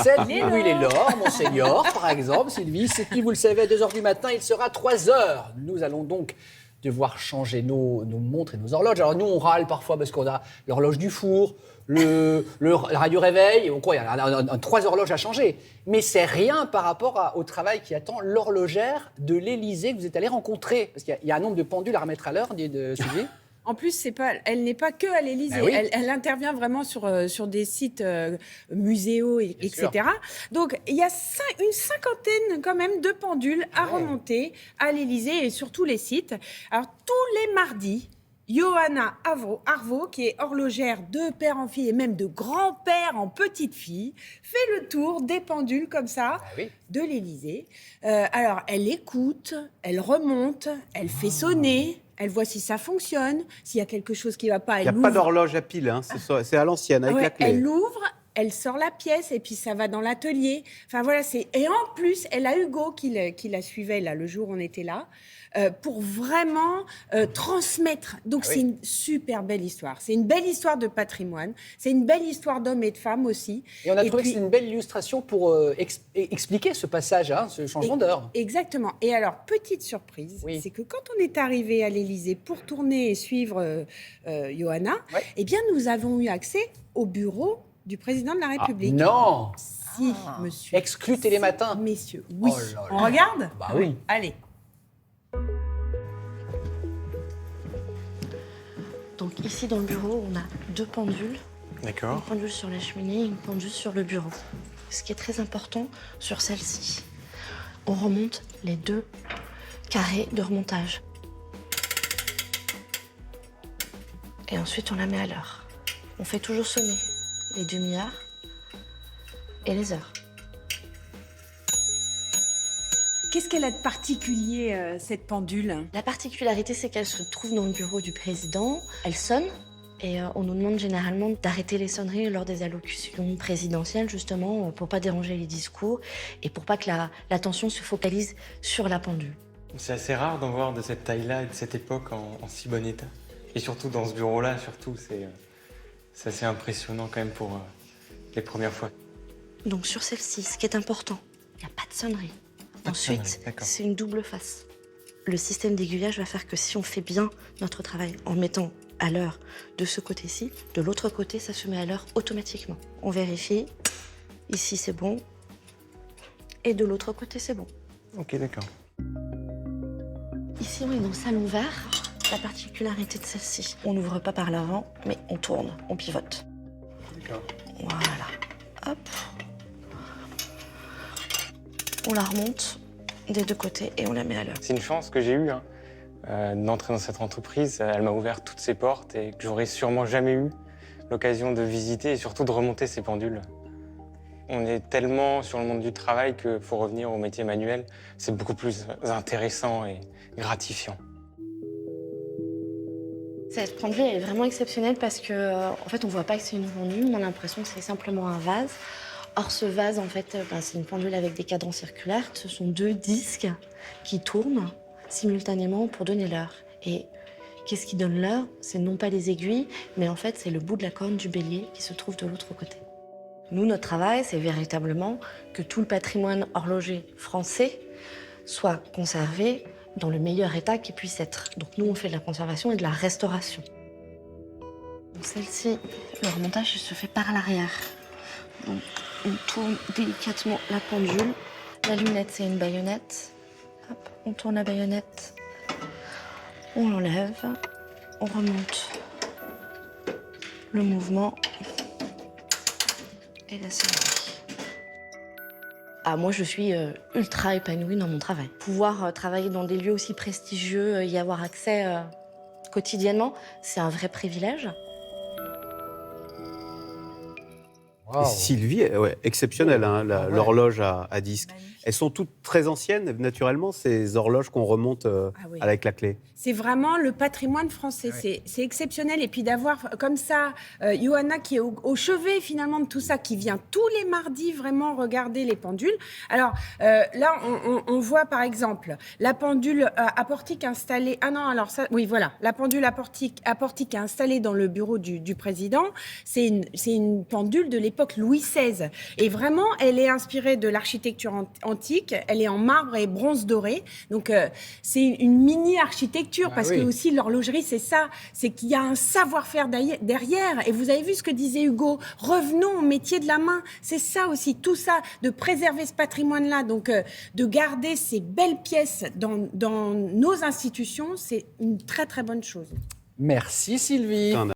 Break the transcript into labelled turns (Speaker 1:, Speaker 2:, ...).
Speaker 1: Celle où il est l'or, monseigneur, par exemple, Sylvie. C'est qui, vous le savez, à 2h du matin, il sera 3h. Nous allons donc devoir changer nos montres et nos horloges. Alors nous, on râle parfois parce qu'on a l'horloge du four, la radio réveil, il y a 3 horloges à changer. Mais c'est rien par rapport au travail qui attend l'horlogère de l'Élysée que vous êtes allé rencontrer. Parce qu'il y a un nombre de pendules à remettre à l'heure, de Sylvie.
Speaker 2: En plus, elle n'est pas que à l'Élysée.
Speaker 1: Ben oui.
Speaker 2: Elle intervient vraiment sur des sites muséaux, etc. Donc, il y a une cinquantaine quand même de pendules à remonter à l'Élysée et sur tous les sites. Alors, tous les mardis, Johanna Arvo, qui est horlogère de père en fille et même de grand-père en petite fille, fait le tour des pendules comme ça de l'Élysée. Alors, elle écoute, elle remonte, elle fait sonner. Elle voit si ça fonctionne, s'il y a quelque chose qui ne va pas.
Speaker 3: Il n'y a pas d'horloge à pile, hein. C'est à l'ancienne, avec la clé.
Speaker 2: Elle l'ouvre, elle sort la pièce et puis ça va dans l'atelier. Enfin voilà, et en plus, elle a Hugo qui la suivait là, le jour où on était là, pour vraiment transmettre. Donc c'est une super belle histoire. C'est une belle histoire de patrimoine. C'est une belle histoire d'hommes et de femmes aussi.
Speaker 1: Et on a trouvé que c'est une belle illustration pour expliquer ce passage, ce changement d'heure.
Speaker 2: Exactement. Et alors, petite surprise, c'est que quand on est arrivé à l'Élysée pour tourner et suivre Johanna, eh bien, nous avons eu accès au bureau du président de la République.
Speaker 1: Non.
Speaker 2: Si, monsieur.
Speaker 1: Exclu Télématin.
Speaker 2: Messieurs, oui.
Speaker 1: Oh là là.
Speaker 2: On regarde ?
Speaker 1: Bah oui.
Speaker 2: Allez.
Speaker 4: Donc ici dans le bureau, on a 2 pendules.
Speaker 5: D'accord.
Speaker 4: Une pendule sur la cheminée et une pendule sur le bureau. Ce qui est très important sur celle-ci, on remonte les 2 carrés de remontage. Et ensuite, on la met à l'heure. On fait toujours sonner les demi-heures et les heures.
Speaker 2: Qu'est-ce qu'elle a de particulier, cette pendule ?
Speaker 4: La particularité, c'est qu'elle se trouve dans le bureau du président. Elle sonne et on nous demande généralement d'arrêter les sonneries lors des allocutions présidentielles, justement, pour pas déranger les discours et pour pas que l'attention se focalise sur la pendule.
Speaker 5: C'est assez rare d'en voir de cette taille-là et de cette époque en si bon état. Et surtout dans ce bureau-là, c'est assez impressionnant quand même pour les premières fois.
Speaker 4: Donc sur celle-ci, ce qui est important, il n'y a pas de sonnerie. Ensuite, c'est une double face. Le système d'aiguillage va faire que si on fait bien notre travail en mettant à l'heure de ce côté-ci, de l'autre côté, ça se met à l'heure automatiquement. On vérifie, ici c'est bon, et de l'autre côté c'est bon.
Speaker 5: Ok, d'accord.
Speaker 4: Ici on est dans le salon vert. La particularité de celle-ci, on n'ouvre pas par l'avant, mais on tourne, on pivote.
Speaker 5: D'accord.
Speaker 4: Voilà, hop. On la remonte des 2 côtés et on la met à l'heure.
Speaker 5: C'est une chance que j'ai eue d'entrer dans cette entreprise. Elle m'a ouvert toutes ses portes et que j'aurais sûrement jamais eu l'occasion de visiter et surtout de remonter ces pendules. On est tellement sur le monde du travail qu'il faut revenir au métier manuel. C'est beaucoup plus intéressant et gratifiant.
Speaker 4: Cette pendule est vraiment exceptionnelle parce que, en fait, on voit pas que c'est une pendule, on a l'impression que c'est simplement un vase. Or, ce vase, en fait, c'est une pendule avec des cadrans circulaires. Ce sont 2 disques qui tournent simultanément pour donner l'heure. Et qu'est-ce qui donne l'heure ? C'est non pas les aiguilles, mais en fait, c'est le bout de la corne du bélier qui se trouve de l'autre côté. Nous, notre travail, c'est véritablement que tout le patrimoine horloger français soit conservé dans le meilleur état qu'il puisse être. Donc nous, on fait de la conservation et de la restauration. Celle-ci, le remontage se fait par l'arrière. Donc on tourne délicatement la pendule. La lunette, c'est une baïonnette. Hop, on tourne la baïonnette. On l'enlève. On remonte le mouvement. Et la sonnerie. Ah, moi, je suis ultra épanouie dans mon travail. Pouvoir travailler dans des lieux aussi prestigieux, y avoir accès quotidiennement, c'est un vrai privilège.
Speaker 3: Wow. Sylvie, exceptionnelle, hein, l'horloge à disque. Elles sont toutes très anciennes, naturellement, ces horloges qu'on remonte avec la clé.
Speaker 2: C'est vraiment le patrimoine français. C'est exceptionnel. Et puis d'avoir comme ça Johanna qui est au chevet finalement de tout ça, qui vient tous les mardis vraiment regarder les pendules. Alors là, on voit par exemple la pendule à portique installée. Ah non, alors ça, oui, voilà. La pendule à portique installée dans le bureau du président. C'est une pendule de l'époque l'époque Louis XVI. Et vraiment, elle est inspirée de l'architecture antique. Elle est en marbre et bronze doré. Donc, c'est une mini-architecture parce que aussi l'horlogerie, c'est ça. C'est qu'il y a un savoir-faire derrière. Et vous avez vu ce que disait Hugo. Revenons au métier de la main. C'est ça aussi, tout ça, de préserver ce patrimoine-là. Donc, de garder ces belles pièces dans nos institutions, c'est une très, très bonne chose.
Speaker 1: Merci Sylvie.